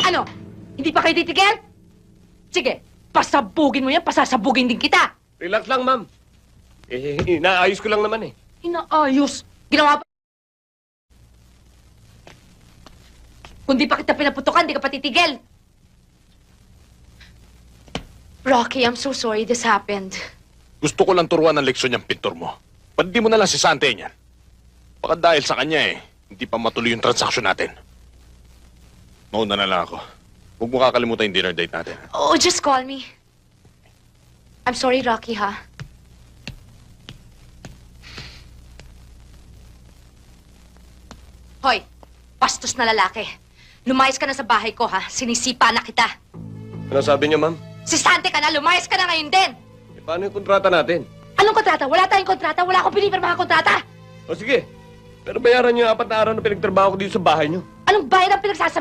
Ano? Hindi pa kayo titigil? Sige, pasabugin mo yan, pasasabugin din kita. Relax lang, ma'am. Inaayos ko lang naman eh. Inaayos. Ginawa pa. Kung di pa kita pinaputukan, di ka pa titigil. Rocky, I'm so sorry this happened. Gusto ko lang turuan ng leksyon yung pintor mo. Ba't di mo na lang si Sante niyan? Baka dahil sa kanya hindi pa matuloy yung transaksyon natin. Mauna na lang ako. Huwag mo kakalimutan yung dinner date natin. Oh, just call me. I'm sorry, Rocky, ha? Hoy, bastos na lalaki. Lumayas ka na sa bahay ko, ha? Sinisipa na kita. Ano sabi niyo, ma'am? Si Sante ka na, lumayas ka na ngayon din. Paano yung kontrata natin? Anong kontrata? Wala tayong kontrata. Wala akong pinipirmahan kontrata. O sige, pero bayaran niyo yung 4 na araw na pinagtrabaho ko dito sa bahay niyo. Anong bayad ang pinagsasabi?